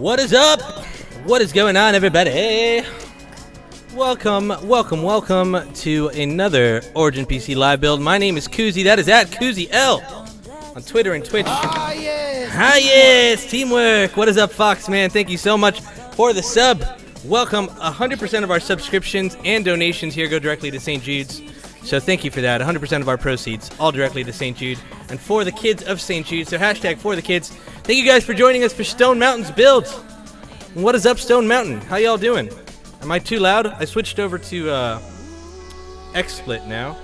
What is up? What is going on, everybody? Welcome to another Origin PC live build. My name is Koozie. That is at Koozie L on Twitter and Twitch. Ah, yes, teamwork. What is up, Fox, man? Thank you so much for the sub. Welcome. 100% of our subscriptions and donations here go directly to St. Jude's. So thank you for that. 100% of our proceeds, all directly to St. Jude and for the kids of St. Jude. So hashtag for the kids. Thank you guys for joining us for Stone Mountain's build. What is up, Stone Mountain? How y'all doing? Am I too loud? I switched over to XSplit now.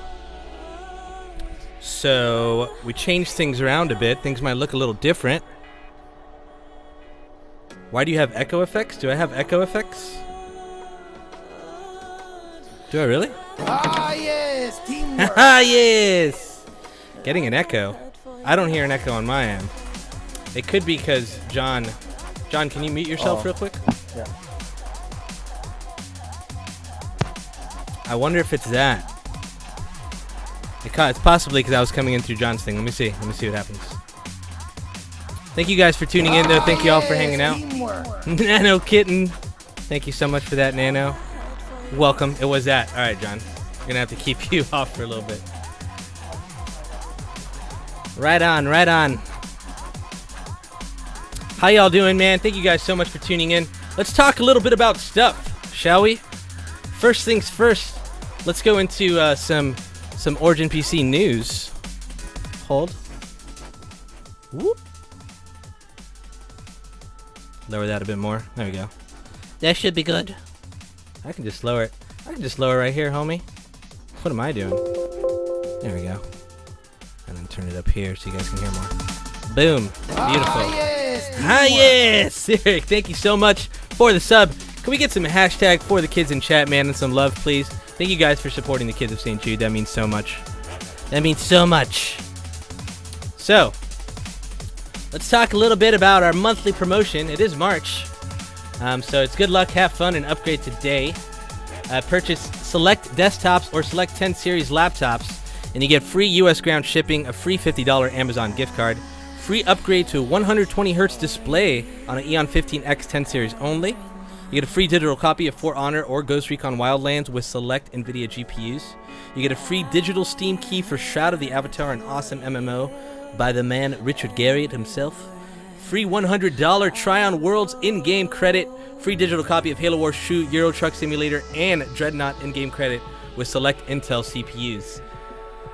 So we changed things around a bit. Things might look a little different. Why do you have echo effects? Do I have echo effects? Do I really? Ah, yes! Teamwork! Ah, yes! Getting an echo. I don't hear an echo on my end. It could be because John, can you mute yourself real quick? Yeah. I wonder if it's that. It's possibly because I was coming in through John's thing. Let me see what happens. Thank you guys for tuning in, though. Thank you all for hanging out. Nano Kitten. Thank you so much for that, Nano. Welcome. It was that. All right, John. We're going to have to keep you off for a little bit. Right on, right on. How y'all doing, man? Thank you guys so much for tuning in. Let's talk a little bit about stuff, shall we? First things first, let's go into some Origin PC news. Hold. Whoop. Lower that a bit more. There we go. That should be good. I can just lower it. I can just lower it right here, homie. What am I doing? There we go. And then turn it up here so you guys can hear more. Boom. Beautiful. Ah, yes! Eric, thank you so much for the sub. Can we get some hashtag for the kids in chat, man, and some love, please? Thank you guys for supporting the kids of St. Jude. That means so much. That means so much. So, let's talk a little bit about our monthly promotion. It is March. So it's good luck, have fun, and upgrade today. Purchase select desktops or select 10 series laptops, and you get free US ground shipping, a free $50 Amazon gift card, free upgrade to a 120Hz display on an Eon 15X 10 series only. You get a free digital copy of For Honor or Ghost Recon Wildlands with select NVIDIA GPUs. You get a free digital Steam key for Shroud of the Avatar, an awesome MMO by the man Richard Garriott himself. Free $100 Tryon Worlds in-game credit, free digital copy of Halo Wars Shoot, Euro Truck Simulator, and Dreadnought in-game credit with select Intel CPUs.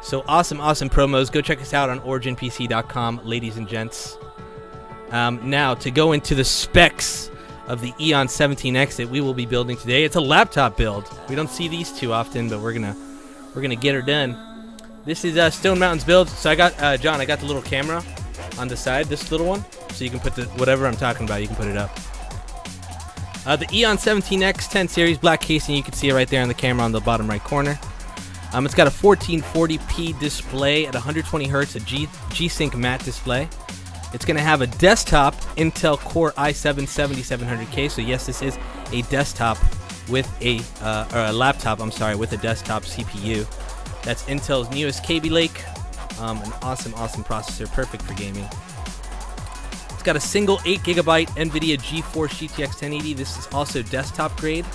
So awesome promos. Go check us out on originpc.com, ladies and gents. Now, to go into the specs of the Eon 17X that we will be building today. It's a laptop build. We don't see these too often, but we're gonna get her done. This is Stone Mountain's build. So I got John, I got the little camera on the side, this little one, so you can put whatever I'm talking about, you can put it up. The Eon 17X 10 series black casing, you can see it right there on the camera on the bottom right corner. It's got a 1440p display at 120Hz, a G-Sync matte display. It's going to have a desktop Intel Core i7-7700K. So yes, this is a desktop with or a laptop, I'm sorry, with a desktop CPU. That's Intel's newest Kaby Lake. An awesome processor, perfect for gaming. It's got a single 8GB NVIDIA GeForce GTX 1080. This is also desktop grade.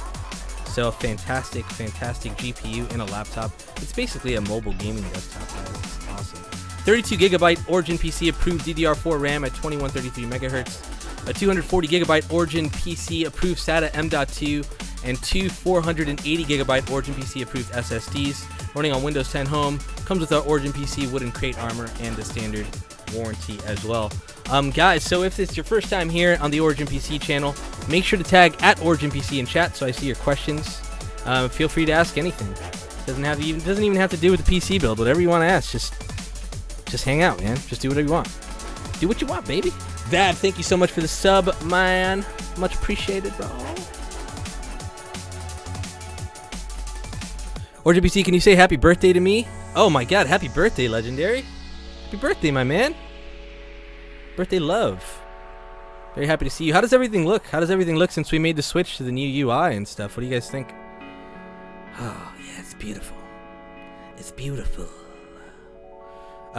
So a fantastic GPU in a laptop. It's basically a mobile gaming desktop, guys. It's awesome. 32GB Origin PC approved DDR4 RAM at 2133 MHz. A 240GB Origin PC approved SATA M.2 and two 480GB Origin PC approved SSDs. Running on Windows 10 Home. Comes with our Origin PC wooden crate armor and the standard warranty as well. Guys, so if it's your first time here on the Origin PC channel, make sure to tag at Origin PC in chat so I see your questions. Feel free to ask anything. Doesn't even have to do with the PC build. Whatever you want to ask, just hang out, man. Just do whatever you want. Do what you want, baby. Dad, thank you so much for the sub, man. Much appreciated, bro. Origin PC, can you say happy birthday to me? Oh my god, happy birthday, Legendary. Happy birthday, my man. Birthday love. Very happy to see you. How does everything look? How does everything look since we made the switch to the new UI and stuff? What do you guys think? Oh, yeah, it's beautiful. It's beautiful.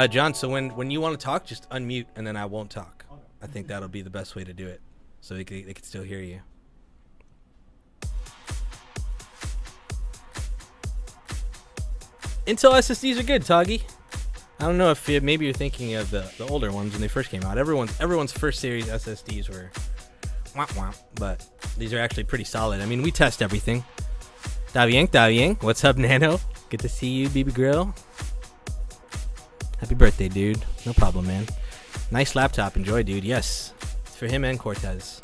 John, so when you want to talk, just unmute and then I won't talk. I think that'll be the best way to do it. so they could still hear you. Intel SSDs are good, Toggy. I don't know if maybe you're thinking of the older ones when they first came out. Everyone's first series SSDs were womp womp, but these are actually pretty solid. I mean, we test everything. Da bien. What's up, Nano? Good to see you, BB Grill. Happy birthday, dude. No problem, man. Nice laptop. Enjoy, dude. Yes. It's for him and Cortez.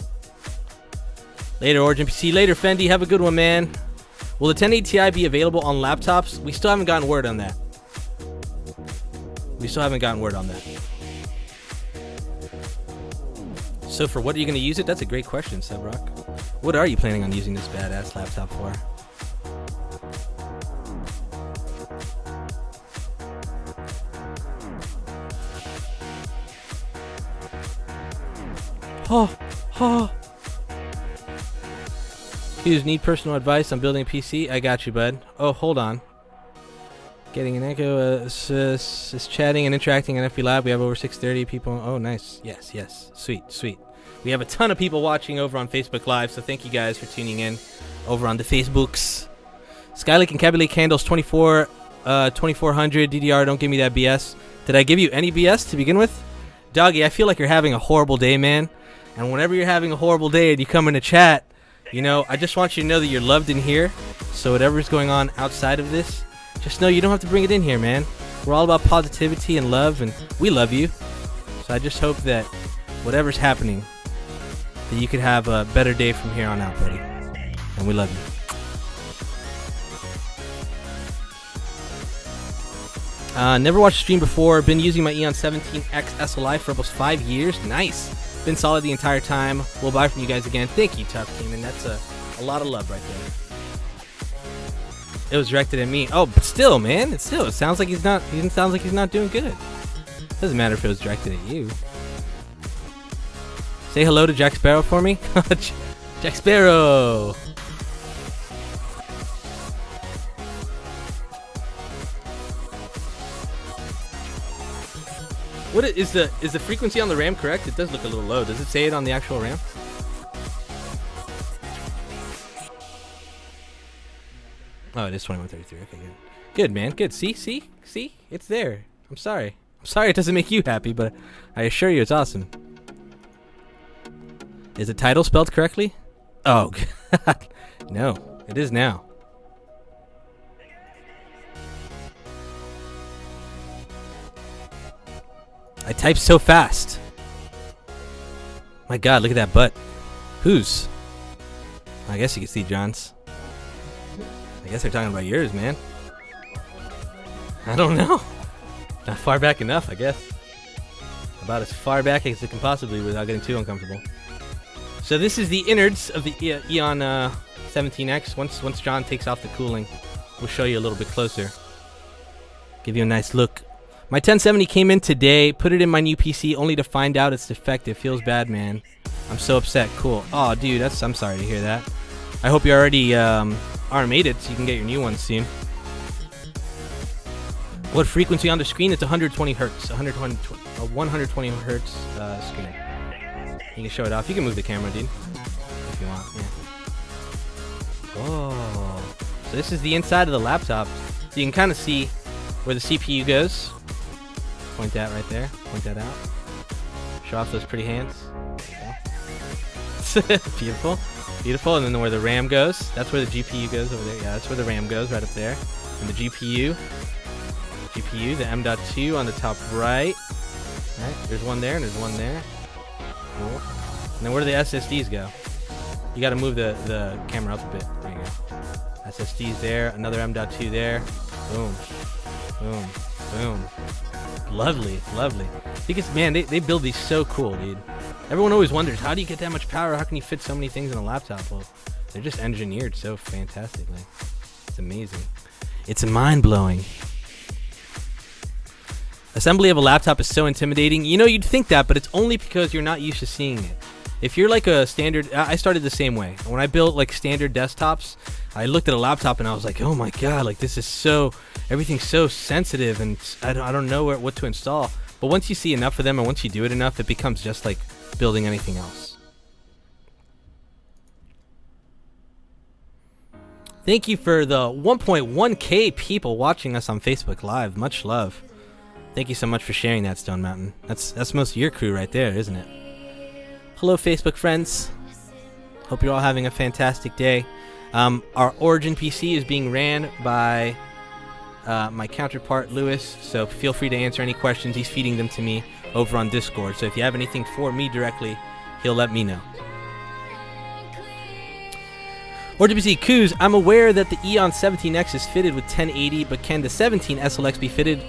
Later, Origin PC. Later, Fendi. Have a good one, man. Will the 1080 Ti be available on laptops? We still haven't gotten word on that. So for what are you going to use it? That's a great question, Sebrock. What are you planning on using this badass laptop for? You need personal advice on building a PC? I got you, bud. Oh, hold on. Getting an echo is chatting and interacting on FB Live. We have over 630 people. Oh, nice. Yes. Sweet. We have a ton of people watching over on Facebook Live, so thank you guys for tuning in over on the Facebooks. Skylake and Kaby Lake handles 2400 DDR. Don't give me that BS. Did I give you any BS to begin with? Doggy, I feel like you're having a horrible day, man. And whenever you're having a horrible day and you come in a chat, you know, I just want you to know that you're loved in here. So whatever's going on outside of this, just know you don't have to bring it in here, man. We're all about positivity and love, and we love you. So I just hope that whatever's happening, that you could have a better day from here on out, buddy. And we love you. Never watched a stream before. Been using my Eon 17X SLI for almost 5 years. Nice. Been solid the entire time. We'll buy from you guys again. Thank you, Tough Cayman. That's a lot of love right there. It was directed at me. Oh, but still, man. It sounds like he's not doing good. Doesn't matter if it was directed at you. Say hello to Jack Sparrow for me. Jack Sparrow. What is the frequency on the RAM correct? It does look a little low. Does it say it on the actual RAM? Oh, it is 2133. Okay, good. Good, man. Good. See? It's there. I'm sorry it doesn't make you happy, but I assure you it's awesome. Is the title spelled correctly? Oh, God. No. It is now. I type so fast. My God, look at that butt. Whose? I guess you can see John's. I guess they're talking about yours, man. I don't know. Not far back enough, I guess. About as far back as it can possibly without getting too uncomfortable. So this is the innards of the Eon 17X. Once John takes off the cooling, we'll show you a little bit closer. Give you a nice look. My 1070 came in today, put it in my new PC only to find out it's defective. Feels bad, man. I'm so upset. Cool. Oh, dude, I'm sorry to hear that. I hope you already RMA'd it so you can get your new one soon. What frequency on the screen? It's 120 hertz. 120 hertz screen. You can show it off. You can move the camera, dude, if you want. Yeah. Oh. So this is the inside of the laptop. So you can kind of see where the CPU goes. Point that right there. Point that out. Show off those pretty hands. There you go. Beautiful. Beautiful. And then where the RAM goes. That's where the GPU goes over there. Yeah, that's where the RAM goes, right up there. And the GPU, the M.2 on the top right. Alright, there's one there and there's one there. Cool. And then where do the SSDs go? You gotta move the camera up a bit. There you go. SSDs there, another M.2 there. Boom. Boom. Boom. Lovely, lovely. Because, man, they build these so cool, dude. Everyone always wonders, how do you get that much power? How can you fit so many things in a laptop? Well, they're just engineered so fantastically. It's amazing. It's mind-blowing. Assembly of a laptop is so intimidating. You know, you'd think that, but it's only because you're not used to seeing it. If you're like a standard... I started the same way. When I built like standard desktops, I looked at a laptop and I was like, oh my God, like this is so... Everything's so sensitive and I don't know what to install. But once you see enough of them and once you do it enough, it becomes just like building anything else. Thank you for the 1.1k people watching us on Facebook Live. Much love. Thank you so much for sharing that, Stone Mountain. That's most of your crew right there, isn't it? Hello, Facebook friends. Hope you're all having a fantastic day. Our Origin PC is being ran by my counterpart, Lewis, so feel free to answer any questions. He's feeding them to me over on Discord, so if you have anything for me directly, he'll let me know. OriginPC Coos, I'm aware that the Eon 17X is fitted with 1080, but can the 17 SLX be fitted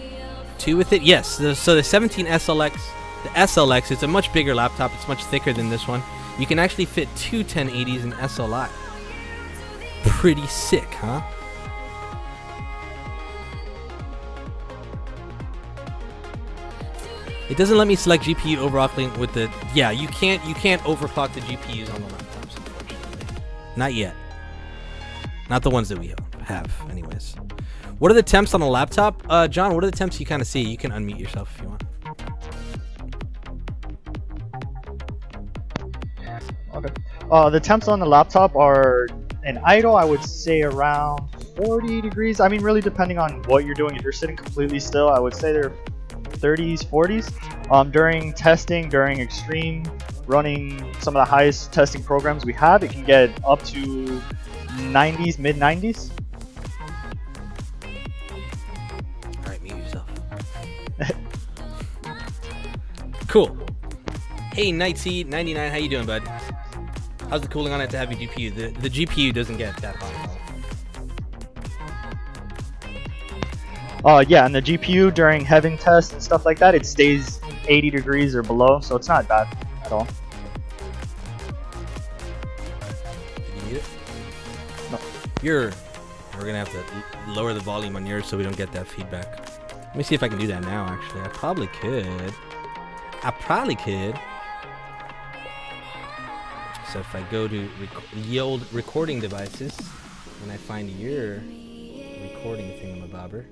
too with it? Yes, so the 17 SLX, the SLX, is a much bigger laptop. It's much thicker than this one. You can actually fit two 1080s in SLI. Pretty sick, huh? It doesn't let me select GPU overclocking with the... Yeah, you can't overclock the GPUs on the laptops, unfortunately. Not yet. Not the ones that we have, anyways. What are the temps on the laptop? John, what are the temps you kind of see? You can unmute yourself if you want. Okay. The temps on the laptop are in idle, I would say around 40 degrees. I mean, really depending on what you're doing. If you're sitting completely still, I would say they're 30s, 40s. During testing, during extreme, running some of the highest testing programs we have, it can get up to 90s, mid 90s. Alright, mute yourself. Cool. Hey, Nightseed99, how you doing, bud? How's the cooling on it to heavy GPU? The GPU doesn't get that hot at all. Yeah, and the GPU during heaven tests and stuff like that, it stays 80 degrees or below, so it's not bad at all. Did you need it? No. We're gonna have to lower the volume on yours so we don't get that feedback. Let me see if I can do that now, actually. I probably could. So if I go to the old recording devices, and I find your recording thingamabobber,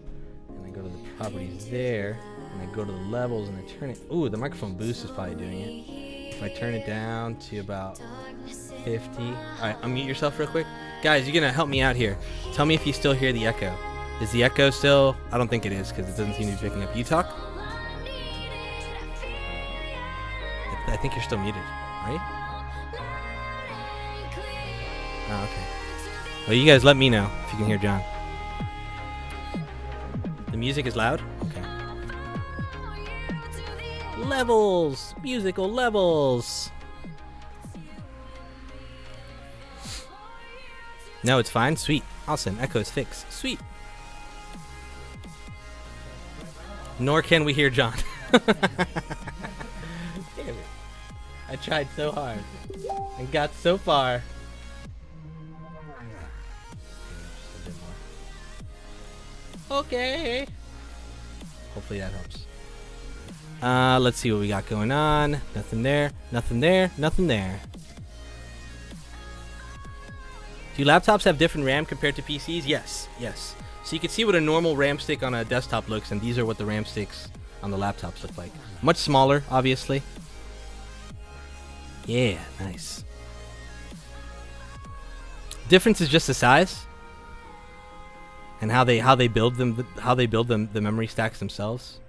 and I go to the properties there, and I go to the levels, and I turn it... Ooh, the microphone boost is probably doing it. If I turn it down to about 50... Alright, unmute yourself real quick. Guys, you're gonna help me out here. Tell me if you still hear the echo. Is the echo still... I don't think it is, because it doesn't seem to be picking up. You talk? I think you're still muted, right? Oh, okay. Well, you guys let me know if you can hear John. The music is loud? Okay. Levels! Musical levels! No, it's fine? Sweet. Awesome. Echo is fixed. Sweet. Nor can we hear John. Damn it. I tried so hard. And got so far. Okay. Hopefully that helps. Let's see what we got going on. Nothing there. Nothing there. Nothing there. Do laptops have different RAM compared to PCs? Yes. Yes. So you can see what a normal RAM stick on a desktop looks, and these are what the RAM sticks on the laptops look like. Much smaller, obviously. Yeah, nice. Difference is just the size. And how they build them, the memory stacks themselves.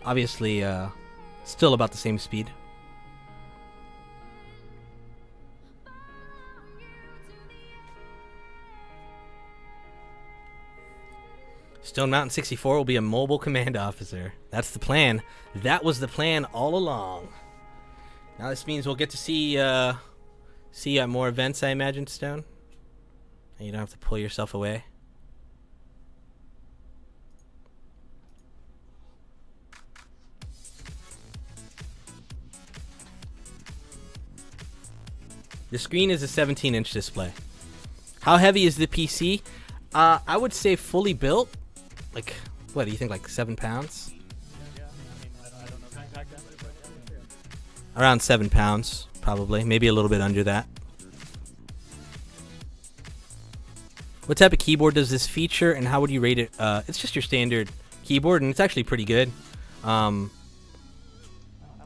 Obviously, still about the same speed. StoneMoutain64 will be a mobile command officer. That's the plan. That was the plan all along. Now this means we'll get to see you at more events, I imagine, Stone. And you don't have to pull yourself away. The screen is a 17-inch display. How heavy is the PC? I would say fully built. Like, what do you think? Like 7 pounds? Around 7 pounds, probably. Maybe a little bit under that. What type of keyboard does this feature, and how would you rate it? It's just your standard keyboard, and it's actually pretty good. I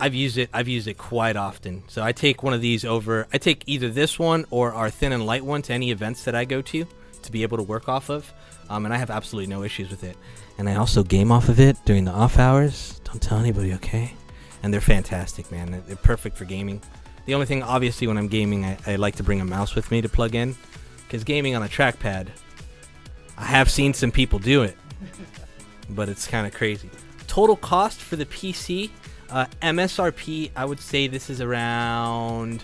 I've used it quite often. So I take one of these over. I take either this one or our thin and light one to any events that I go to be able to work off of. And I have absolutely no issues with it. And I also game off of it during the off hours. Don't tell anybody, okay? And they're fantastic, man. They're perfect for gaming. The only thing, obviously, when I'm gaming, I like to bring a mouse with me to plug in. Because gaming on a trackpad, I have seen some people do it. But it's kind of crazy. Total cost for the PC, MSRP, I would say this is around...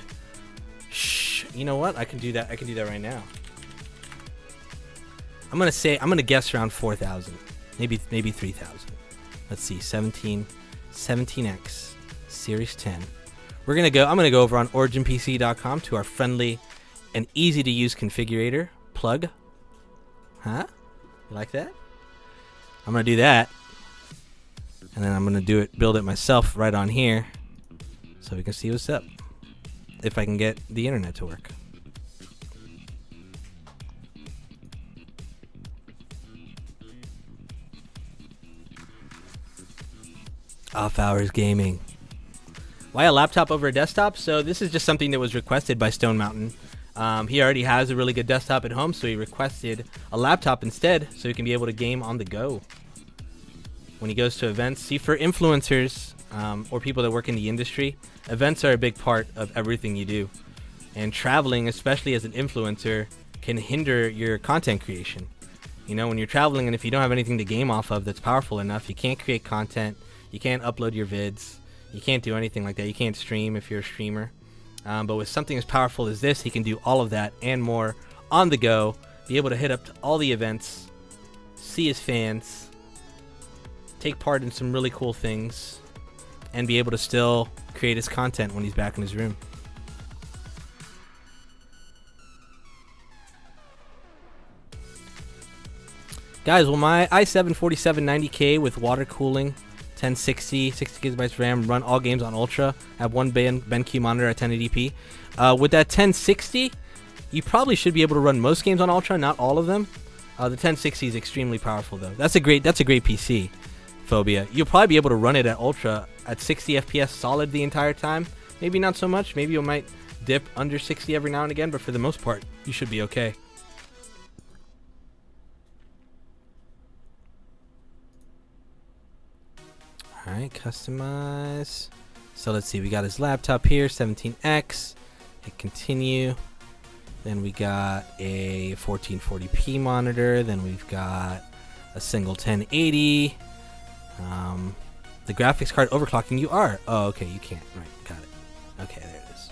you know what? I can do that. I can do that right now. I'm gonna guess around 4,000, maybe 3,000. Let's see, 17X Series 10. I'm gonna go over on OriginPC.com to our friendly and easy to use configurator plug. Huh? You like that? I'm gonna do that, and then I'm gonna build it myself right on here, so we can see what's up. If I can get the internet to work. Off hours gaming. Why a laptop over a desktop? So this is just something that was requested by Stone Mountain. He already has a really good desktop at home, so he requested a laptop instead so he can be able to game on the go when he goes to events. See, for influencers or people that work in the industry, events are a big part of everything you do. And traveling, especially as an influencer, can hinder your content creation. You know, when you're traveling and if you don't have anything to game off of that's powerful enough, you can't create content. You can't upload your vids. You can't do anything like that. You can't stream if you're a streamer. But with something as powerful as this, he can do all of that and more on the go, be able to hit up to all the events, see his fans, take part in some really cool things, and be able to still create his content when he's back in his room. Guys, will my i7-4790K with water cooling, 1060, 60 gigabytes RAM, run all games on Ultra at one BenQ monitor at 1080p? With that 1060, you probably should be able to run most games on Ultra, not all of them. The 1060 is extremely powerful, though. That's a great PC, Phobia. You'll probably be able to run it at Ultra at 60 FPS solid the entire time. Maybe not so much. Maybe you might dip under 60 every now and again, but for the most part, you should be okay. Alright, customize. So let's see, we got his laptop here, 17X. Hit continue. Then we got a 1440p monitor. Then we've got a single 1080. The graphics card overclocking, you are. Oh, okay, you can't. Right, got it. Okay, there it is.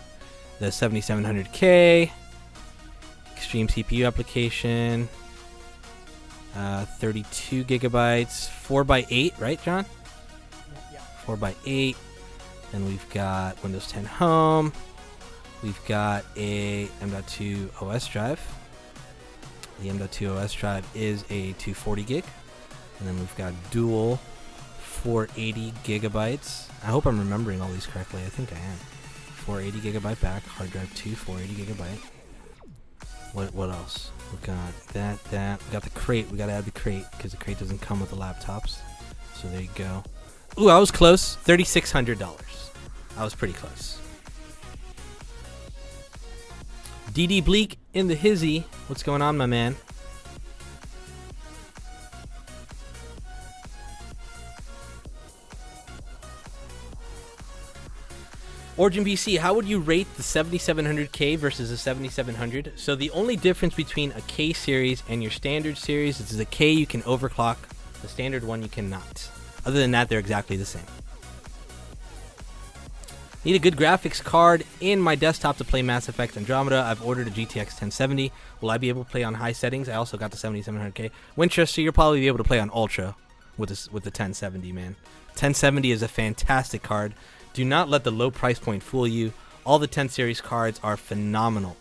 The 7700K. Extreme CPU application. 32 gigabytes. 4x8, right, John? 4x8. Then we've got Windows 10 Home. We've got a M.2 OS drive. The M.2 OS drive is a 240 gig. And then we've got dual 480 gigabytes. I hope I'm remembering all these correctly. I think I am. 480 gigabyte back. Hard drive 2, 480 gigabyte. What else? We got that. We got the crate. We got to add the crate because the crate doesn't come with the laptops. So there you go. Ooh, I was close. $3,600. I was pretty close. DD Bleak in the hizzy. What's going on, my man? Origin BC, how would you rate the 7700K versus the 7700? So the only difference between a K series and your standard series is the K you can overclock, the standard one you cannot. Other than that, they're exactly the same. Need a good graphics card in my desktop to play Mass Effect Andromeda. I've ordered a GTX 1070. Will I be able to play on high settings? I also got the 7700K. Winchester, you'll probably be able to play on Ultra with the 1070, man. 1070 is a fantastic card. Do not let the low price point fool you. All the 10 series cards are phenomenal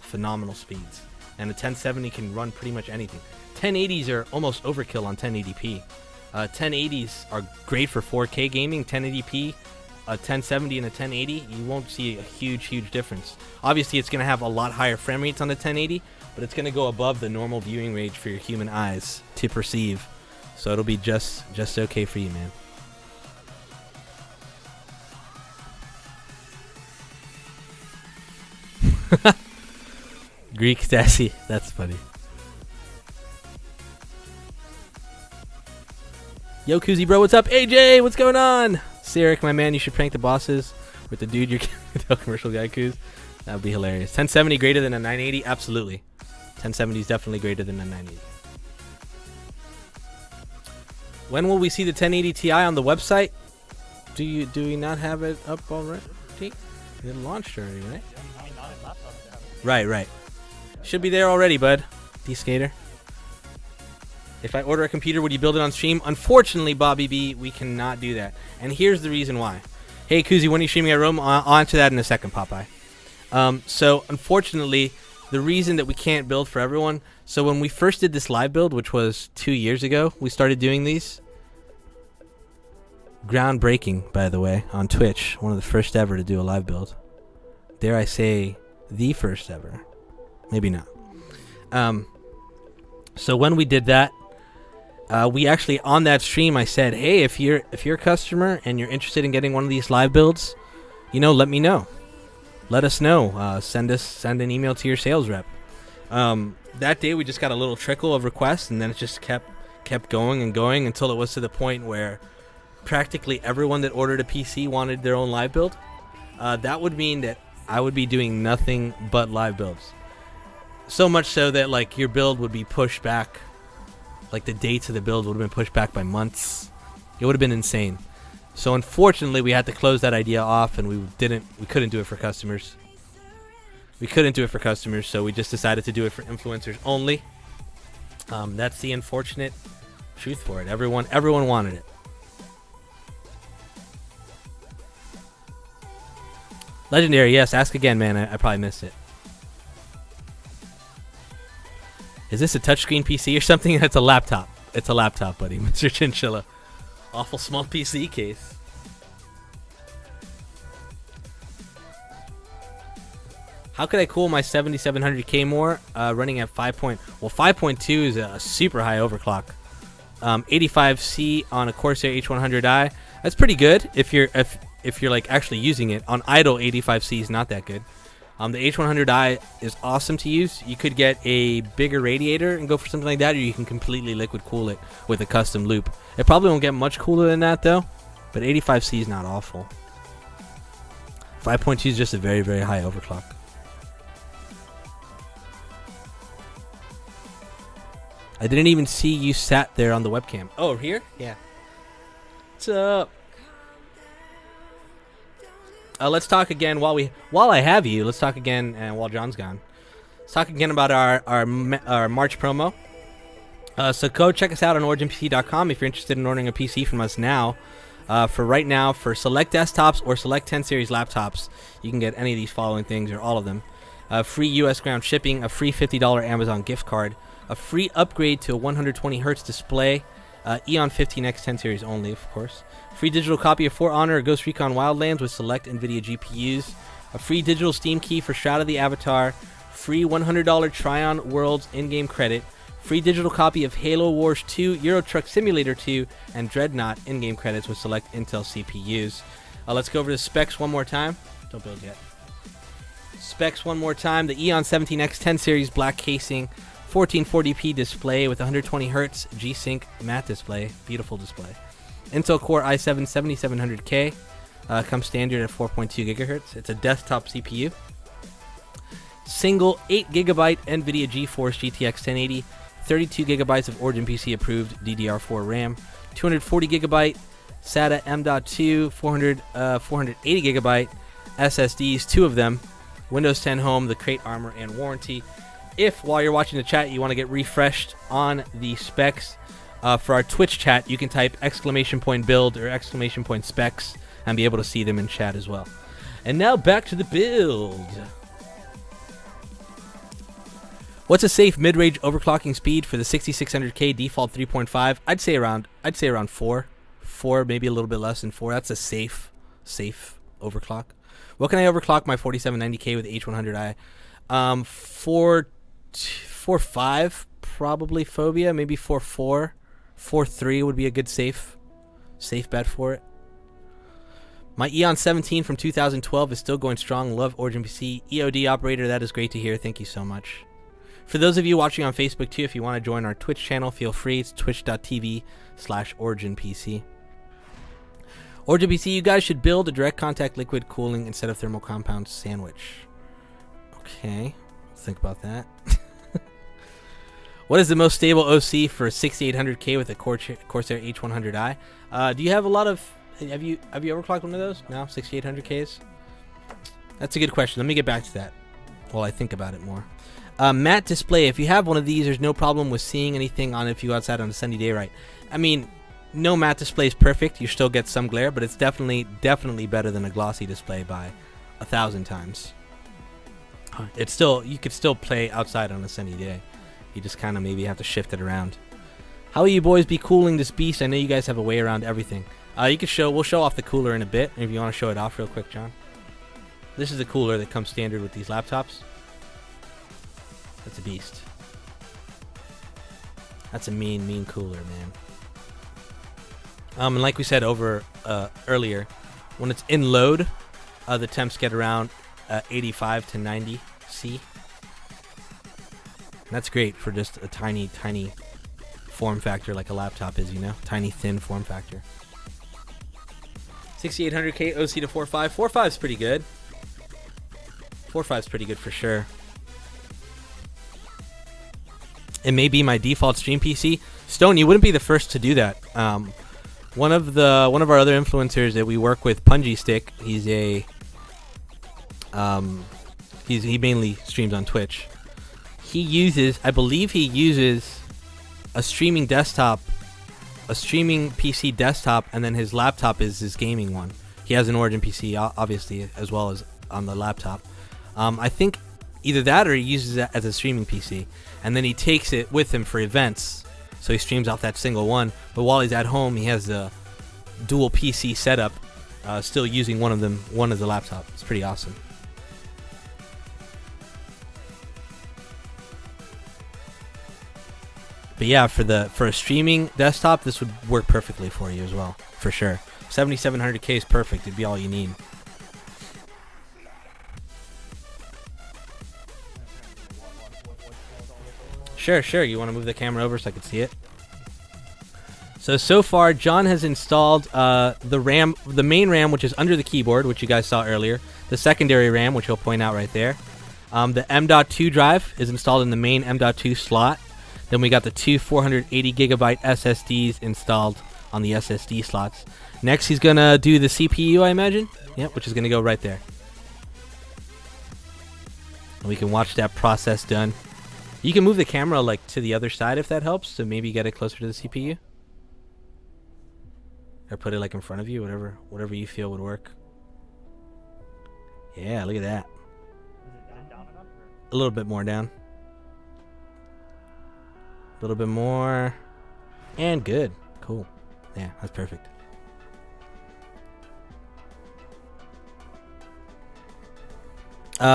speeds. And the 1070 can run pretty much anything. 1080s are almost overkill on 1080p. 1080s are great for 4K gaming. 1080p, a 1070 and a 1080, you won't see a huge difference. Obviously, it's going to have a lot higher frame rates on the 1080, but it's going to go above the normal viewing range for your human eyes to perceive. So it'll be just okay for you, man. Greek sassy. That's funny. Yo, Koozie bro, what's up? AJ, what's going on? Sirik, my man, you should prank the bosses with the dude you're the commercial guy, Kooz. That would be hilarious. 1070 greater than a 980? Absolutely. 1070 is definitely greater than a 980. When will we see the 1080 Ti on the website? Do we not have it up already? It launched already, right? Right. Should be there already, bud. D-Skater. If I order a computer, would you build it on stream? Unfortunately, Bobby B, we cannot do that. And here's the reason why. Hey, Koozie, when are you streaming at Rome? I'll answer that in a second, Popeye. So, unfortunately, the reason that we can't build for everyone... So, when we first did this live build, which was 2 years ago, we started doing these. Groundbreaking, by the way, on Twitch. One of the first ever to do a live build. Dare I say, the first ever. Maybe not. So, when we did that, we actually, on that stream, I said, hey, if you're a customer and you're interested in getting one of these live builds, let me know. Let us know. Send an email to your sales rep. That day, we just got a little trickle of requests, and then it just kept going and going until it was to the point where practically everyone that ordered a PC wanted their own live build. That would mean that I would be doing nothing but live builds. So much so that, like, your build would be pushed back. Like, the dates of the build would have been pushed back by months. It would have been insane. So, unfortunately, we had to close that idea off, and we couldn't do it for customers. We couldn't do it for customers, so we just decided to do it for influencers only. That's the unfortunate truth for it. Everyone wanted it. Legendary, yes. Ask again, man. I probably missed it. Is this a touchscreen PC or something? That's a laptop. It's a laptop, buddy. Mr. Chinchilla. Awful small PC case. How could I cool my 7700K more running at 5.2 is a super high overclock. 85C on a Corsair H100i. That's pretty good if you're like actually using it. On idle, 85C is not that good. The H100i is awesome to use. You could get a bigger radiator and go for something like that, or you can completely liquid cool it with a custom loop. It probably won't get much cooler than that though, but 85C is not awful. 5.2 is just a very, very high overclock. I didn't even see you sat there on the webcam. Oh, here? Yeah. What's up? Let's talk again while I have you. Let's talk again, and while John's gone, let's talk again about our March promo. So go check us out on OriginPC.com if you're interested in ordering a PC from us now. For right now, for select desktops or select 10 series laptops, you can get any of these following things or all of them: free U.S. ground shipping, a free $50 Amazon gift card, a free upgrade to a 120 Hz display, Eon 15X 10 series only, of course. Free digital copy of For Honor or Ghost Recon Wildlands with select NVIDIA GPUs. A free digital Steam key for Shroud of the Avatar. Free $100 Tryon Worlds in-game credit. Free digital copy of Halo Wars 2, Euro Truck Simulator 2, and Dreadnought in-game credits with select Intel CPUs. Let's go over the specs one more time. Don't build yet. Specs one more time. The Eon 17X 10 series black casing. 1440p display with 120 Hz G-Sync matte display. Beautiful display. Intel Core i7 7700K. Comes standard at 4.2 GHz. It's a desktop CPU. Single 8GB NVIDIA GeForce GTX 1080. 32GB of Origin PC approved DDR4 RAM. 240GB SATA M.2. 480GB SSDs, 2 of them. Windows 10 Home, the crate armor, and warranty. If, while you're watching the chat, you want to get refreshed on the specs, for our Twitch chat, you can type !build or !specs and be able to see them in chat as well. And now back to the build. What's a safe mid-range overclocking speed for the 6600K default 3.5? I'd say around 4. 4, maybe a little bit less than 4. That's a safe overclock. What can I overclock my 4790K with H100i? 4.5 probably Phobia, maybe 4.4. 4.3 would be a good safe bet for it. My Eon 17 from 2012 is still going strong. Love Origin PC. EOD operator, that is great to hear. Thank you so much. For those of you watching on Facebook too, if you want to join our Twitch channel, feel free. It's twitch.tv/OriginPC. Origin PC, you guys should build a direct contact liquid cooling instead of thermal compound sandwich. Okay, think about that. What is the most stable OC for 6800K with a Corsair H100i? Do you have a lot of... Have you overclocked one of those? No? 6800Ks? That's a good question. Let me get back to that while I think about it more. Matte display. If you have one of these, there's no problem with seeing anything on it if you go outside on a sunny day, right? I mean, no matte display is perfect. You still get some glare, but it's definitely better than a glossy display by 1,000 times. It's still... You could still play outside on a sunny day. You just kind of maybe have to shift it around. How will you boys be cooling this beast? I know you guys have a way around everything. We'll show off the cooler in a bit. If you want to show it off real quick, John. This is the cooler that comes standard with these laptops. That's a beast. That's a mean cooler, man. And like we said earlier, when it's in load, the temps get around 85 to 90 C. That's great for just a tiny form factor like a laptop is, you know? Tiny, thin form factor. 6800K OC to 4.5. 4.5 is pretty good. 4.5 is pretty good for sure. It may be my default stream PC. Stone, you wouldn't be the first to do that. One of our other influencers that we work with, Punji Stick, he's a he mainly streams on Twitch. I believe he uses a streaming PC desktop, and then his laptop is his gaming one. He has an Origin PC, obviously, as well as on the laptop. I think either that or he uses it as a streaming PC, and then he takes it with him for events. So he streams off that single one, but while he's at home, he has the dual PC setup, still using one as a laptop. It's pretty awesome. But yeah, for a streaming desktop, this would work perfectly for you as well, for sure. 7700K is perfect. It'd be all you need. Sure. You want to move the camera over so I can see it? So far, John has installed the main RAM, which is under the keyboard, which you guys saw earlier. The secondary RAM, which he'll point out right there. The M.2 drive is installed in the main M.2 slot. Then we got the two 480 gigabyte SSDs installed on the SSD slots. Next, he's going to do the CPU, I imagine. Yep, which is going to go right there. And we can watch that process done. You can move the camera like to the other side if that helps, to maybe get it closer to the CPU. Or put it like in front of you, whatever you feel would work. Yeah, look at that. A little bit more down. A little bit more. And good. Cool. Yeah, that's perfect.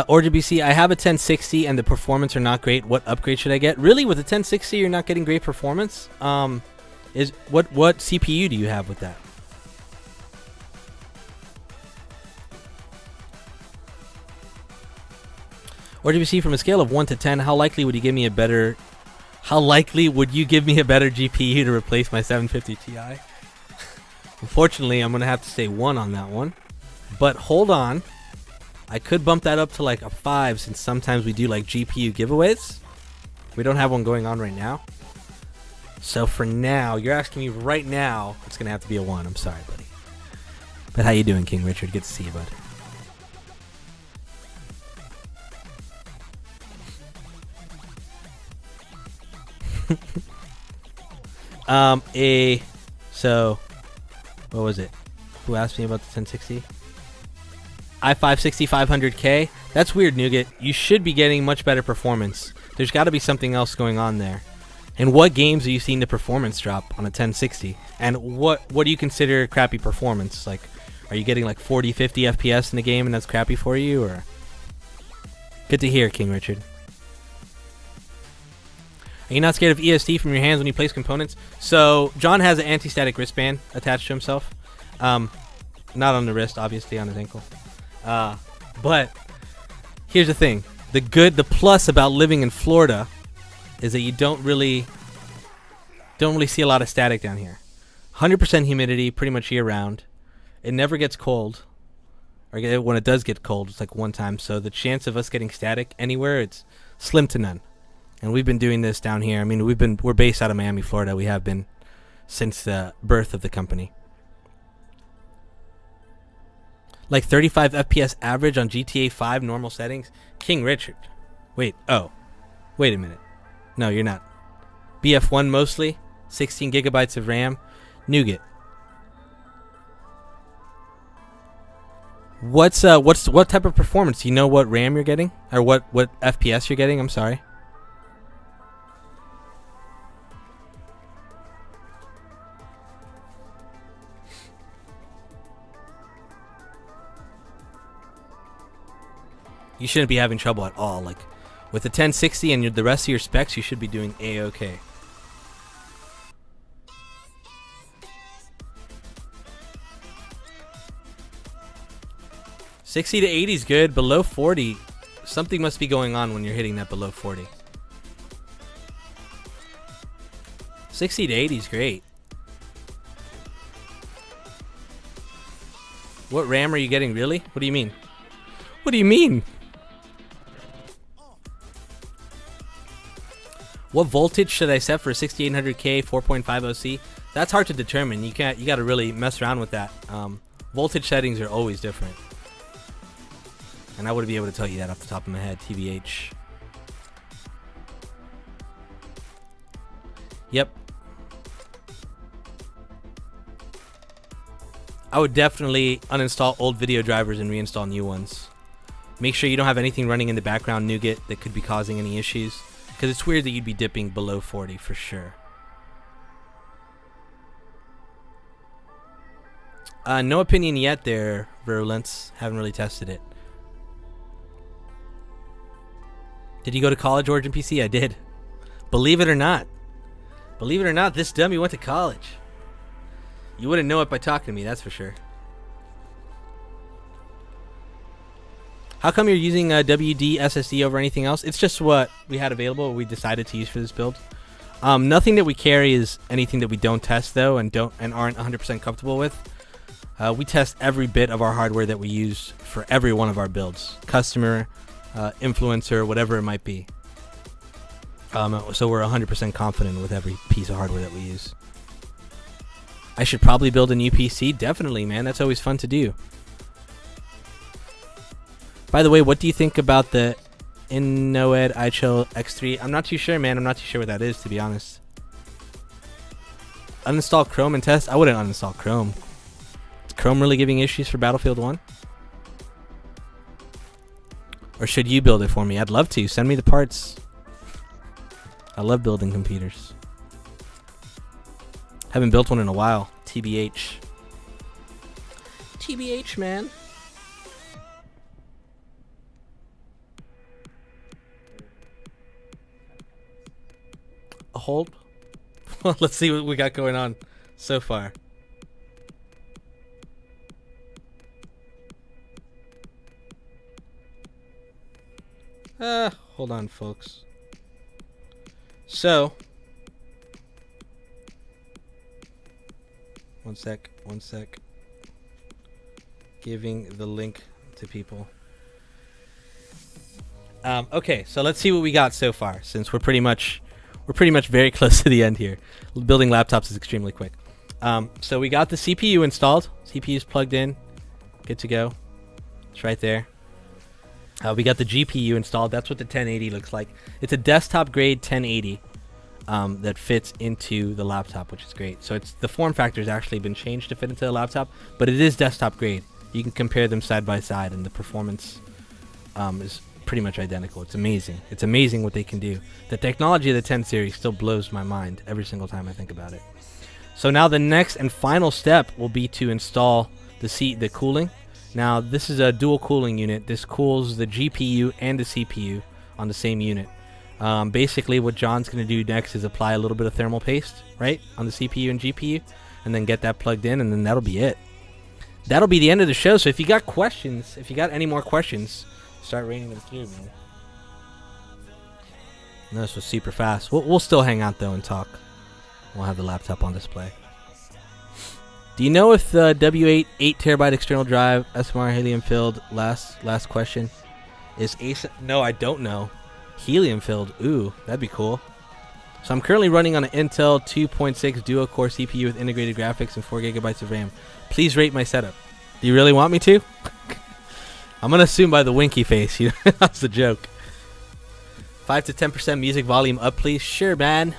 Origin BC, I have a 1060 and the performance are not great. What upgrade should I get? Really, with a 1060 you're not getting great performance? What CPU do you have with that? Origin BC, from a scale of 1 to 10, how likely would you give me a better GPU to replace my 750 Ti? Unfortunately, I'm going to have to say 1 on that one. But hold on. I could bump that up to like a 5 since sometimes we do like GPU giveaways. We don't have one going on right now. So for now, you're asking me right now, it's going to have to be a 1. I'm sorry, buddy. But how you doing, King Richard? Good to see you, bud. So what was it? Who asked me about the 1060? i5 6500K. That's weird, Nougat. You should be getting much better performance. There's got to be something else going on there. And what games are you seeing the performance drop on a 1060? And what do you consider crappy performance? Like, are you getting like 40, 50 FPS in the game and that's crappy for you? Or good to hear, King Richard. Are you not scared of ESD from your hands when you place components? So John has an anti-static wristband attached to himself. Not on the wrist, obviously on his ankle. But here's the thing: the plus about living in Florida is that you don't really see a lot of static down here. 100% humidity, pretty much year round. It never gets cold, or when it does get cold, it's like one time. So the chance of us getting static anywhere, it's slim to none. And we've been doing this down here. I mean, we're based out of Miami, Florida. We have been since the birth of the company. Like 35 FPS average on GTA 5 normal settings. King Richard. Wait a minute. No, you're not. BF1 mostly. 16 gigabytes of RAM. Nougat. What type of performance? Do you know what RAM you're getting? Or what FPS you're getting? I'm sorry. You shouldn't be having trouble at all. Like with the 1060 and the rest of your specs, you should be doing A-OK. $60 to $80 is good. Below 40, something must be going on when you're hitting that below 40. 60 to 80 is great. What RAM are you getting, really? What do you mean? What do you mean? What voltage should I set for a 6800K 4.50C? That's hard to determine. You got to really mess around with that. Voltage settings are always different. And I wouldn't be able to tell you that off the top of my head, TBH. Yep. I would definitely uninstall old video drivers and reinstall new ones. Make sure you don't have anything running in the background nougat that could be causing any issues. Because it's weird that you'd be dipping below 40 for sure. No opinion yet there, Virulence. Haven't really tested it. Did you go to college, Origin PC? I did. Believe it or not. Believe it or not, this dummy went to college. You wouldn't know it by talking to me, that's for sure. How come you're using WD SSD over anything else? It's just what we had available, what we decided to use for this build. Nothing that we carry is anything that we don't test though, and aren't 100% comfortable with. We test every bit of our hardware that we use for every one of our builds. Customer, influencer, whatever it might be. So we're 100% confident with every piece of hardware that we use. I should probably build a new PC. Definitely, man. That's always fun to do. By the way, what do you think about the InnoEd iChill X3? I'm not too sure, man. I'm not too sure what that is, to be honest. Uninstall Chrome and test? I wouldn't uninstall Chrome. Is Chrome really giving issues for Battlefield 1? Or should you build it for me? I'd love to. Send me the parts. I love building computers. Haven't built one in a while. TBH. TBH, man. A hold? Well, let's see what we got going on so far. Hold on, folks. So, one sec. Giving the link to people. Okay, so let's see what we got so far, since we're pretty much very close to the end here. Building laptops is extremely quick. So we got the CPU installed. CPU's plugged in, good to go. It's right there. We got the GPU installed. That's what the 1080 looks like. It's a desktop grade 1080 that fits into the laptop, which is great. So the form factor has actually been changed to fit into the laptop, but it is desktop grade. You can compare them side by side, and the performance is pretty much identical. It's amazing. It's amazing what they can do. The technology of the 10 series still blows my mind every single time I think about it. So now the next and final step will be to install the cooling. Now this is a dual cooling unit. This cools the GPU and the CPU on the same unit. Basically what John's going to do next is apply a little bit of thermal paste, right, on the CPU and GPU, and then get that plugged in, and then that'll be it. that'll be the end of the show. So if you got questions, if you got any more questions, start raining them through, man. No, this was super fast. We'll still hang out though and talk. We'll have the laptop on display. Do you know if the W8 8TB external drive SMR helium filled? Last question. Is Ace? No, I don't know. Helium filled. Ooh, that'd be cool. So I'm currently running on an Intel 2.6 dual core CPU with integrated graphics and 4 GB of RAM. Please rate my setup. Do you really want me to? I'm gonna assume by the winky face. You know, that's the joke. 5 to 10% music volume up, please. Sure, man.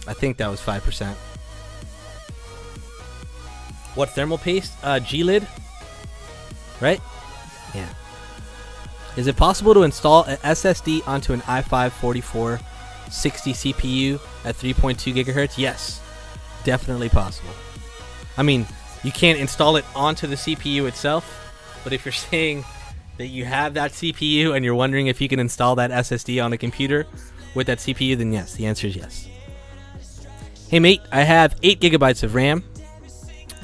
I think that was 5%. What thermal paste? G-lid? Right? Yeah. Is it possible to install an SSD onto an i5-4460 CPU at 3.2 gigahertz? Yes. Definitely possible. I mean, you can't install it onto the CPU itself, but if you're saying that you have that CPU and you're wondering if you can install that SSD on a computer with that CPU, then yes, the answer is yes. Hey mate, I have 8 gigabytes of RAM.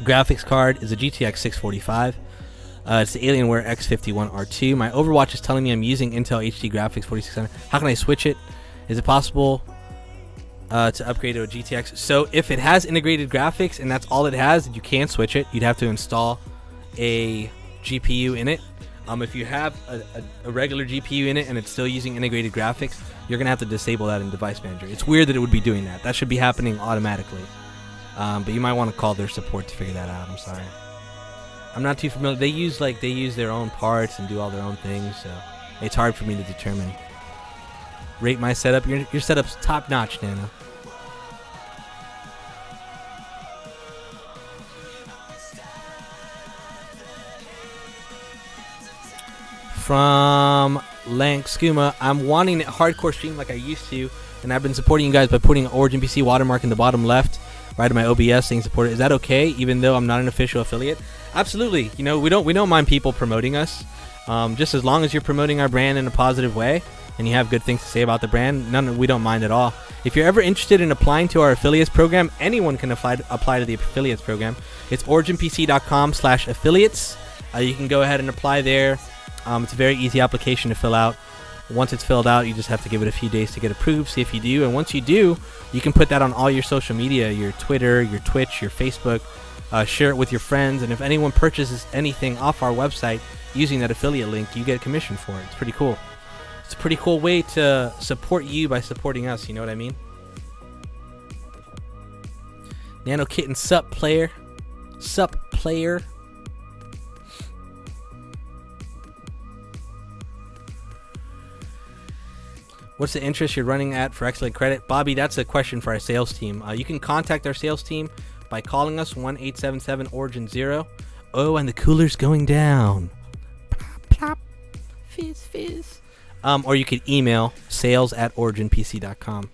Graphics card is a GTX 645. It's the Alienware X51R2. My Overwatch is telling me I'm using Intel HD Graphics 4600. How can I switch it? Is it possible to upgrade to a GTX? So if it has integrated graphics and that's all it has, you can switch it. You'd have to install a GPU in it. If you have a regular GPU in it and it's still using integrated graphics, you're going to have to disable that in Device Manager. It's weird that it would be doing that. That should be happening automatically. But you might want to call their support to figure that out. I'm sorry. I'm not too familiar. They use their own parts and do all their own things, so it's hard for me to determine. Rate my setup. Your setup's top notch, Nana. From Lank Skooma, I'm wanting a hardcore stream like I used to, and I've been supporting you guys by putting an Origin PC watermark in the bottom left, right of my OBS saying support it. Is that okay, even though I'm not an official affiliate? Absolutely. You know, we don't mind people promoting us, just as long as you're promoting our brand in a positive way and you have good things to say about the brand. We don't mind at all. If you're ever interested in applying to our affiliates program, anyone can apply to the affiliates program. It's originpc.com/affiliates. You can go ahead and apply there. It's a very easy application to fill out. Once it's filled out, you just have to give it a few days to get approved, see if you do. And once you do, you can put that on all your social media, your Twitter, your Twitch, your Facebook. Share it with your friends. And if anyone purchases anything off our website using that affiliate link, you get a commission for it. It's pretty cool. It's a pretty cool way to support you by supporting us. You know what I mean? Nano Kitten, sup, player. Sup, player. What's the interest you're running at for excellent credit? Bobby, that's a question for our sales team. You can contact our sales team by calling us 1-877-ORIGIN-0. Oh, and the cooler's going down. Plop, plop. Fizz, fizz. Or you could email sales@originpc.com.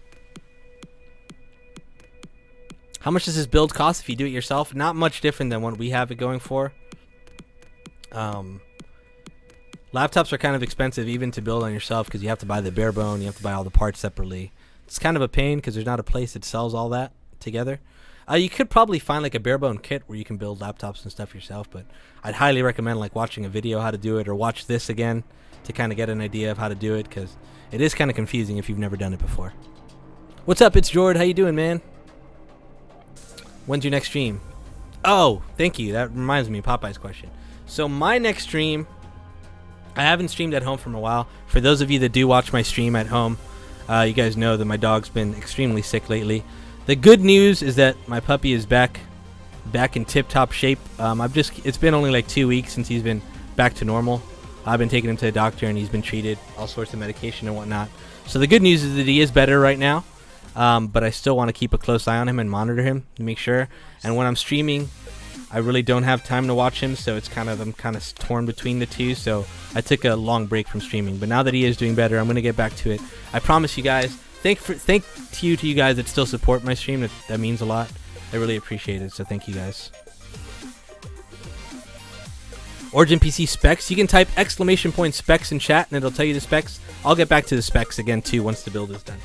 How much does this build cost if you do it yourself? Not much different than what we have it going for. Laptops are kind of expensive even to build on yourself because you have to buy the bare bone, you have to buy all the parts separately. It's kind of a pain because there's not a place that sells all that together. You could probably find like a bare bone kit where you can build laptops and stuff yourself, but I'd highly recommend like watching a video how to do it or watch this again to kind of get an idea of how to do it because it is kind of confusing if you've never done it before. What's up? It's Jord. How you doing, man? When's your next stream? Oh, thank you. That reminds me of Popeye's question. So my next stream, I haven't streamed at home for a while. For those of you that do watch my stream at home, you guys know that my dog's been extremely sick lately. The good news is that my puppy is back in tip-top shape. It's been only like 2 weeks since he's been back to normal. I've been taking him to the doctor and he's been treated, all sorts of medication and whatnot. So the good news is that he is better right now, but I still want to keep a close eye on him and monitor him to make sure. And when I'm streaming, I really don't have time to watch him, so I'm kind of torn between the two. So I took a long break from streaming, but now that he is doing better, I'm gonna get back to it. I promise you guys. Thank you to you guys that still support my stream. That means a lot. I really appreciate it. So thank you guys. Origin PC specs. You can type !specs in chat, and it'll tell you the specs. I'll get back to the specs again too once the build is done.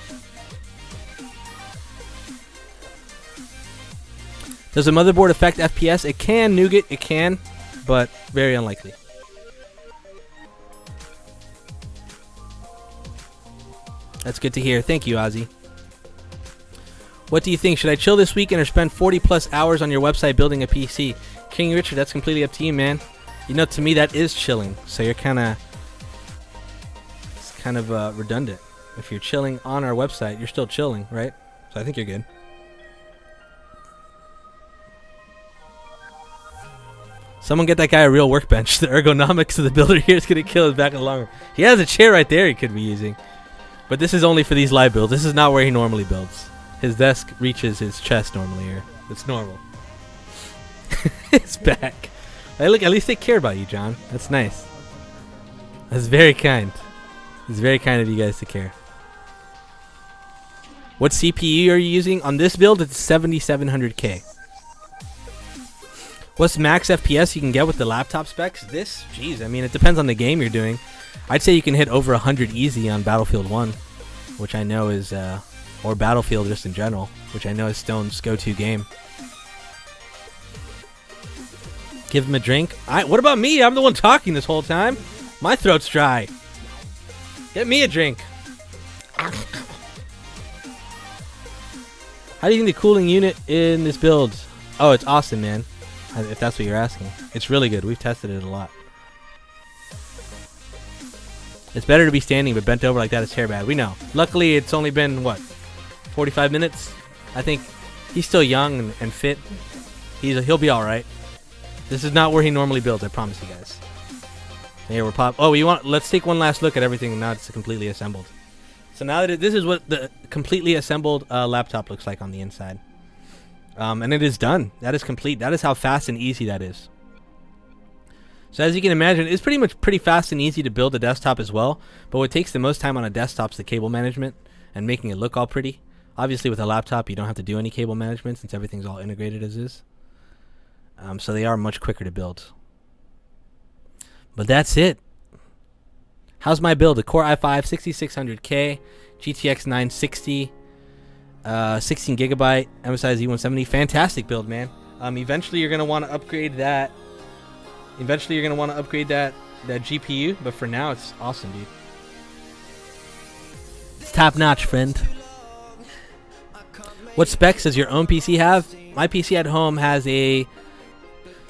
Does a motherboard affect FPS? It can, Nougat. It can, but very unlikely. That's good to hear. Thank you, Ozzy. What do you think? Should I chill this weekend or spend 40 plus hours on your website building a PC? King Richard, that's completely up to you, man. You know, to me, that is chilling. So you're kind of redundant. If you're chilling on our website, you're still chilling, right? So I think you're good. Someone get that guy a real workbench. The ergonomics of the builder here is going to kill his back in the long run. He has a chair right there he could be using. But this is only for these live builds. This is not where he normally builds. His desk reaches his chest normally here. It's normal. It's back. Hey, look, at least they care about you, John. That's nice. That's very kind. It's very kind of you guys to care. What CPU are you using? On this build, it's 7700K. What's max FPS you can get with the laptop specs? This? Jeez, I mean, it depends on the game you're doing. I'd say you can hit over 100 easy on Battlefield 1, which I know is, or Battlefield just in general, which I know is Stone's go-to game. Give him a drink. What about me? I'm the one talking this whole time. My throat's dry. Get me a drink. How do you think the cooling unit in this build? Oh, it's awesome, man. If that's what you're asking. It's really good. We've tested it a lot. It's better to be standing, but bent over like that is hair bad. We know. Luckily, it's only been, what, 45 minutes? I think he's still young and fit. He'll be all right. This is not where he normally builds, I promise you guys. Here, we're pop. Oh, let's take one last look at everything now it's completely assembled. So now that this is what the completely assembled laptop looks like on the inside. And it is done. That is complete. That is how fast and easy that is. So as you can imagine, it's pretty fast and easy to build a desktop as well. But what takes the most time on a desktop is the cable management and making it look all pretty. Obviously, with a laptop, you don't have to do any cable management since everything's all integrated as is. So they are much quicker to build. But that's it. How's my build? A Core i5 6600K, GTX 960, 16 gigabyte, MSI Z170. Fantastic build, man. Eventually you're gonna want to upgrade that. Eventually you're gonna want to upgrade that GPU, but for now it's awesome, dude. It's top notch, friend. What specs does your own PC have? My PC at home has a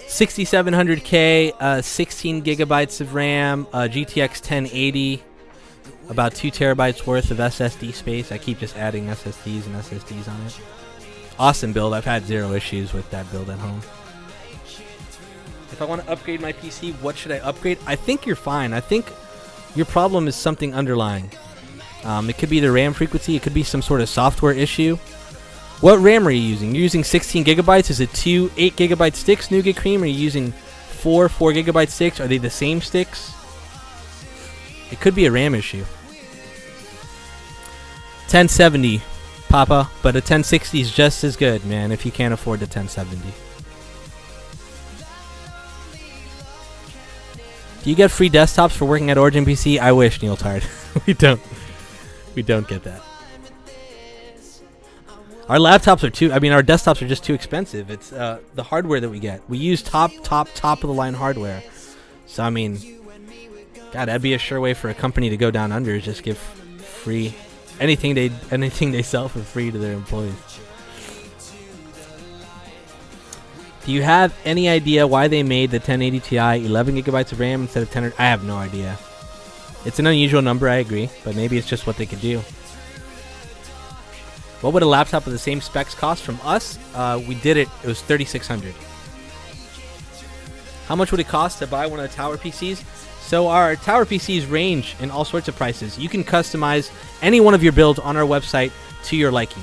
6700K, 16 gigabytes of RAM, GTX 1080, about 2 terabytes worth of SSD space. I keep just adding SSDs and SSDs on it. Awesome build. I've had zero issues with that build at home. If I want to upgrade my PC, what should I upgrade? I think you're fine. I think your problem is something underlying. It could be the RAM frequency. It could be some sort of software issue. What RAM are you using? You're using 16 gigabytes. Is it 2 8 gigabyte sticks, Nougat Cream? Are you using 4 gigabyte sticks? Are they the same sticks? It could be a RAM issue. 1070, Papa, but a 1060 is just as good, man, if you can't afford the 1070. Do you get free desktops for working at Origin PC? I wish, Neil Tard. We don't get that. Our laptops are our desktops are just too expensive. It's the hardware that we get. We use top of the line hardware. So I mean, God, that'd be a sure way for a company to go down under, is just give free anything they sell for free to their employees. Do you have any idea why they made the 1080 Ti 11 gigabytes of RAM instead of 10? I have no idea. It's an unusual number, I agree, but maybe it's just what they could do. What would a laptop with the same specs cost from us? We did it. It was $3,600. How much would it cost to buy one of the tower PCs? So our tower PCs range in all sorts of prices. You can customize any one of your builds on our website to your liking.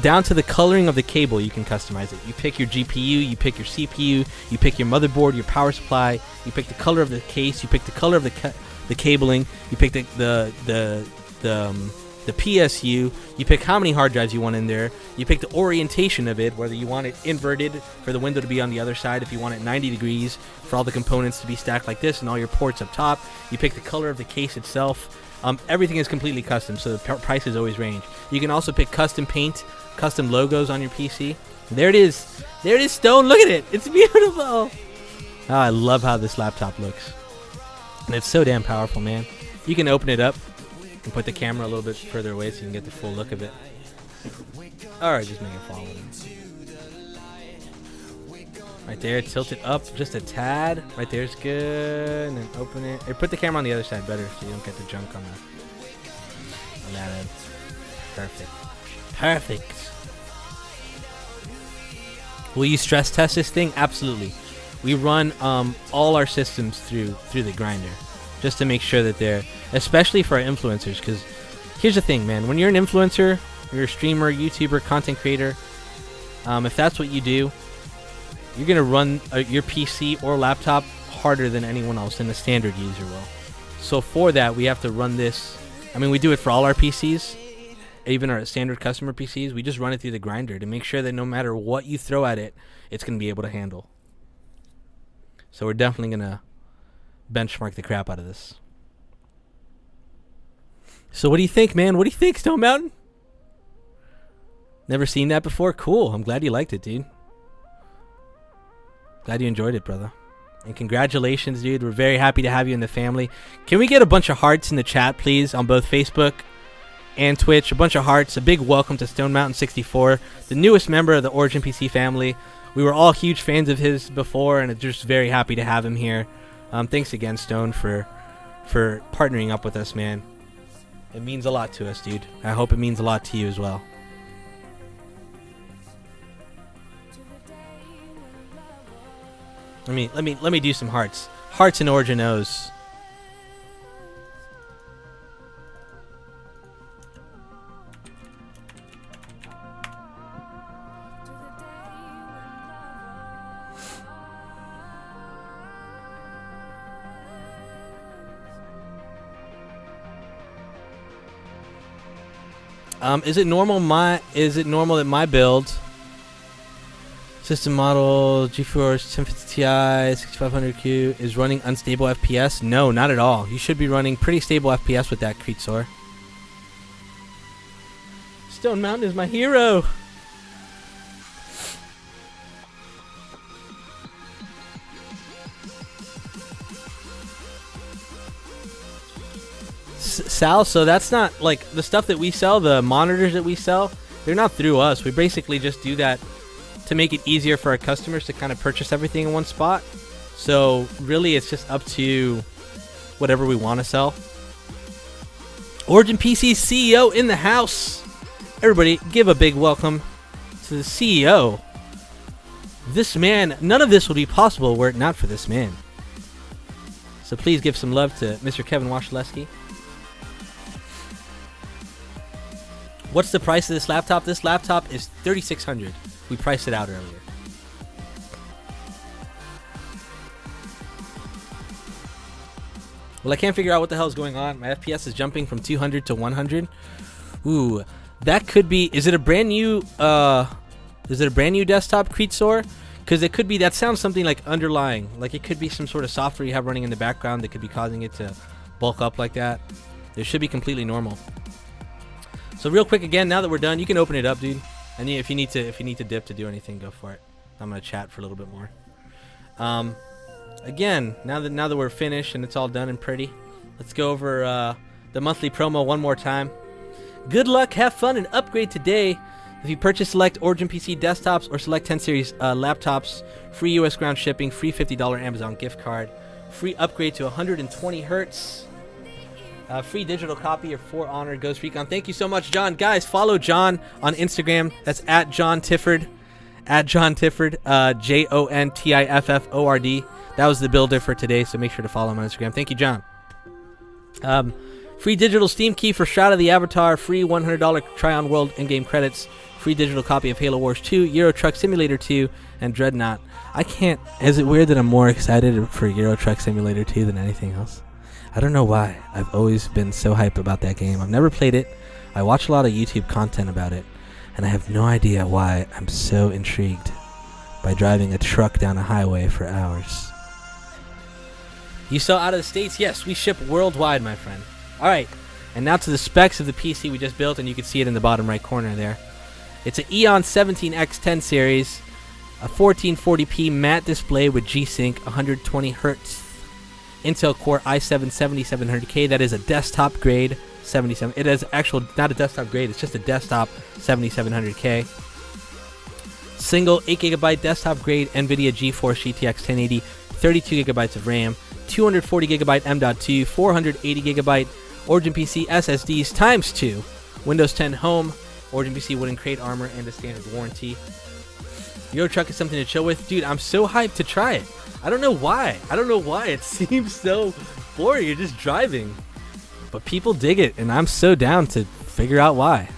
Down to the coloring of the cable, you can customize it. You pick your GPU, you pick your CPU, you pick your motherboard, your power supply, you pick the color of the case, you pick the color of the cabling, you pick the PSU, you pick how many hard drives you want in there, you pick the orientation of it, whether you want it inverted for the window to be on the other side, if you want it 90 degrees for all the components to be stacked like this and all your ports up top, you pick the color of the case itself. Everything is completely custom, so the prices always range. You can also pick custom paint, custom logos on your PC. There it is. There it is, Stone. Look at it. It's beautiful. Oh, I love how this laptop looks. And it's so damn powerful, man. You can open it up and put the camera a little bit further away so you can get the full look of it. Alright, just make it follow it. Right there, tilt it up just a tad. Right there's good. And then open it. Or put the camera on the other side better so you don't get the junk on that end. Perfect. Perfect. Will you stress test this thing? Absolutely. We run all our systems through the grinder just to make sure that they're, especially for our influencers, because here's the thing, man. When you're an influencer, you're a streamer, YouTuber, content creator, if that's what you do, you're going to run your PC or laptop harder than anyone else than a standard user will. So for that, we have to run this. I mean, we do it for all our PCs, even our standard customer PCs. We just run it through the grinder to make sure that no matter what you throw at it, it's going to be able to handle. So we're definitely going to benchmark the crap out of this. So what do you think, man? What do you think, StoneMoutain? Never seen that before? Cool. I'm glad you liked it, dude. Glad you enjoyed it, brother. And congratulations, dude. We're very happy to have you in the family. Can we get a bunch of hearts in the chat, please, on both Facebook and Twitch? A bunch of hearts. A big welcome to StoneMoutain64, the newest member of the Origin PC family. We were all huge fans of his before, and just very happy to have him here. Thanks again, Stone, for partnering up with us, man. It means a lot to us, dude. I hope it means a lot to you as well. Let me do some hearts. Hearts and Origin O's. Is it normal that my build system model GeForce 1050 Ti 6500Q is running unstable FPS? No, not at all. You should be running pretty stable FPS with that, Creetsor. StoneMoutain is my hero. Sal, so that's not like the stuff that we sell, the monitors that we sell, they're not through us. We basically just do that to make it easier for our customers to kind of purchase everything in one spot. So really it's just up to whatever we want to sell. Origin PC's CEO in the house. Everybody give a big welcome to the CEO. This man, none of this would be possible were it not for this man. So please give some love to Mr. Kevin Washleski. What's the price of this laptop? This laptop is $3,600. We priced it out earlier. Well, I can't figure out what the hell is going on. My FPS is jumping from 200 to 100. Ooh, that could be. Is it a brand new? Desktop, Creetsor? Because it could be. That sounds something like underlying. Like it could be some sort of software you have running in the background that could be causing it to bulk up like that. It should be completely normal. So real quick again, now that we're done, you can open it up, dude. And if you need to dip to do anything, go for it. I'm gonna chat for a little bit more. Again, now that we're finished and it's all done and pretty, let's go over the monthly promo one more time. Good luck, have fun, and upgrade today. If you purchase select Origin PC desktops or select 10 series laptops, free US ground shipping, free $50 Amazon gift card, free upgrade to 120 hertz. Free digital copy of For Honor Ghost Recon. Thank you so much, John. Guys, follow John on Instagram. That's at John Tifford. At John Tifford. JONTIFFORD. That was the builder for today, so make sure to follow him on Instagram. Thank you, John. Free digital Steam key for Shroud of the Avatar. Free $100 Try-On World in-game credits. Free digital copy of Halo Wars 2, Euro Truck Simulator 2, and Dreadnought. I can't... Is it weird that I'm more excited for Euro Truck Simulator 2 than anything else? I don't know why. I've always been so hyped about that game. I've never played it. I watch a lot of YouTube content about it, and I have no idea why I'm so intrigued by driving a truck down a highway for hours. You sell out of the States? Yes, we ship worldwide, my friend. All right, and now to the specs of the PC we just built, and you can see it in the bottom right corner there. It's an Eon 17X10 series. A 1440p matte display with G-Sync, 120 Hz. Intel Core i7 7700K. That is a desktop grade 77. It is actual, not a desktop grade. It's just a desktop 7700K. Single 8GB desktop grade NVIDIA GeForce GTX 1080. 32GB of RAM. 240GB M.2. 480GB Origin PC SSDs times 2. Windows 10 Home. Origin PC wooden crate armor and a standard warranty. Euro Truck is something to chill with. Dude, I'm so hyped to try it. I don't know why. It seems so boring. You're just driving. But people dig it, and I'm so down to figure out why.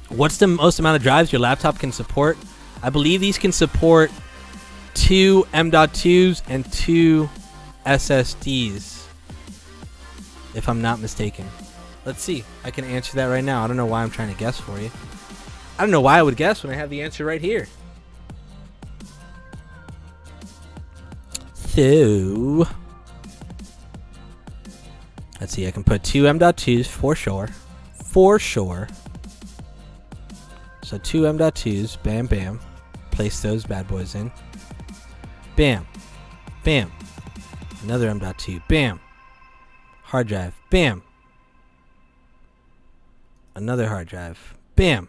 What's the most amount of drives your laptop can support? I believe these can support 2 M.2s and 2 SSDs, if I'm not mistaken. Let's see. I can answer that right now. I don't know why I'm trying to guess for you. I don't know why I would guess when I have the answer right here. So, let's see. I can put 2 M.2s for sure. For sure. So 2 M.2s. Bam, bam. Place those bad boys in. Bam. Bam. Another M.2. Bam. Hard drive. Bam. Another hard drive. Bam.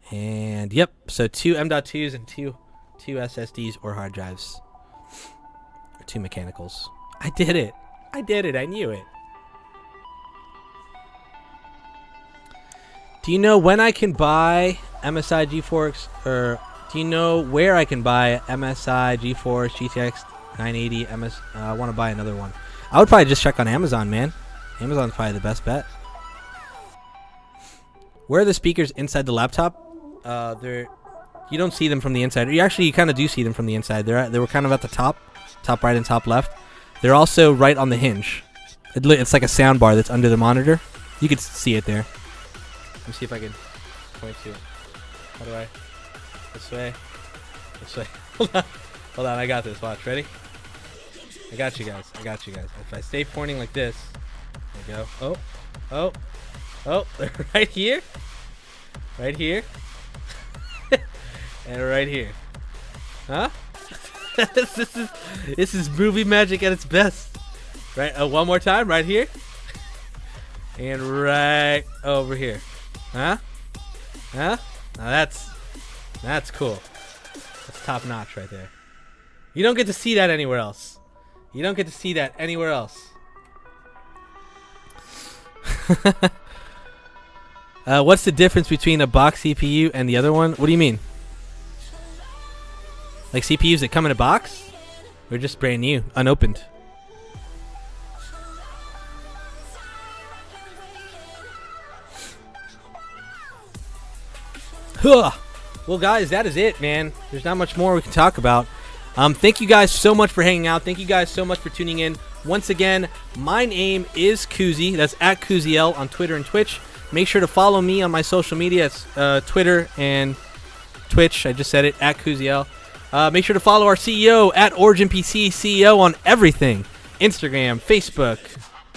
And yep, so 2 M.2s and two SSDs or hard drives. Or 2 mechanicals. I did it. I knew it. Do you know when I can buy MSI GeForce, or do you know where I can buy MSI GeForce GTX 980 MS? I want to buy another one. I would probably just check on Amazon, man. Amazon's probably the best bet. Where are the speakers inside the laptop? You don't see them from the inside. You kind of do see them from the inside. They were kind of at the top right and top left. They're also right on the hinge. It's like a sound bar that's under the monitor. You could see it there. Let me see if I can point to it. How do I? This way. Hold on. I got this. Watch. Ready? I got you guys. If I stay pointing like this, there we go. Oh, right here. And right here. Huh? This is movie magic at its best. Right, one more time, right here. And right over here. Huh? Now that's cool. That's top notch right there. You don't get to see that anywhere else. What's the difference between a box CPU and the other one? What do you mean? Like CPUs that come in a box? Or just brand new, unopened? Huh. Well, guys, that is it, man. There's not much more we can talk about. Thank you guys so much for hanging out. Thank you guys so much for tuning in. Once again, my name is Kuzi. That's at KuziL on Twitter and Twitch. Make sure to follow me on my social media. It's Twitter and Twitch. I just said it, at KuziL. Make sure to follow our CEO, at OriginPC CEO, on everything. Instagram, Facebook.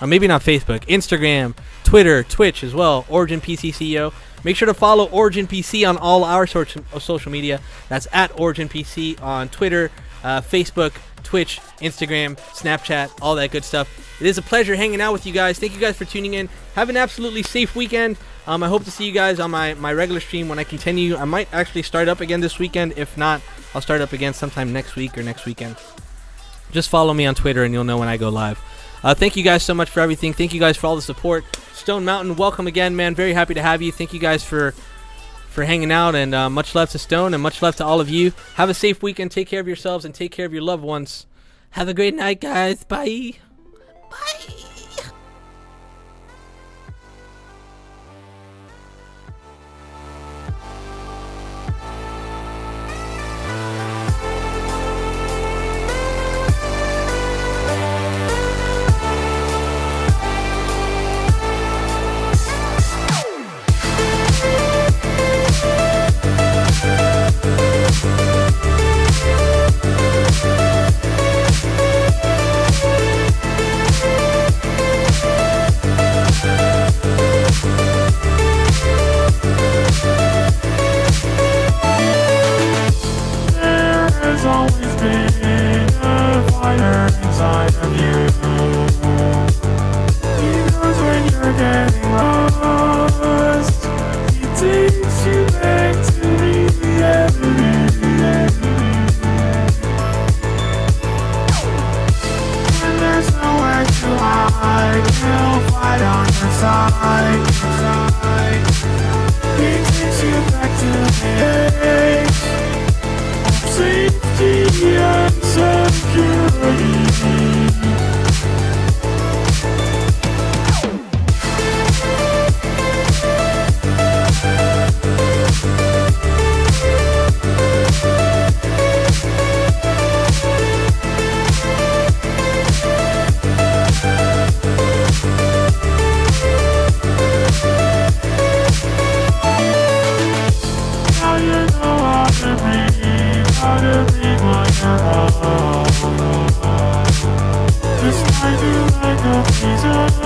Maybe not Facebook. Instagram, Twitter, Twitch as well. OriginPC CEO. Make sure to follow OriginPC on all our social media. That's at OriginPC on Twitter, Facebook, Twitch, Instagram, Snapchat, all that good stuff. It is a pleasure hanging out with you guys. Thank you guys for tuning in. Have an absolutely safe weekend. I hope to see you guys on my regular stream when I continue. I might actually start up again this weekend. If not, I'll start up again sometime next week or next weekend. Just follow me on Twitter and you'll know when I go live. Thank you guys so much for everything. Thank you guys for all the support. Stone Mountain, welcome again, man. Very happy to have you. Thank you guys for hanging out, and much love to Stone and much love to all of you. Have a safe weekend. Take care of yourselves and take care of your loved ones. Have a great night, guys. Bye. Bye. fire inside of you. He knows when you're getting lost. He takes you back to reality. When there's nowhere to hide, he'll fight on your side. He takes you back to the edge of safety and security. Now you know how to be my hero. This might be like a teaser.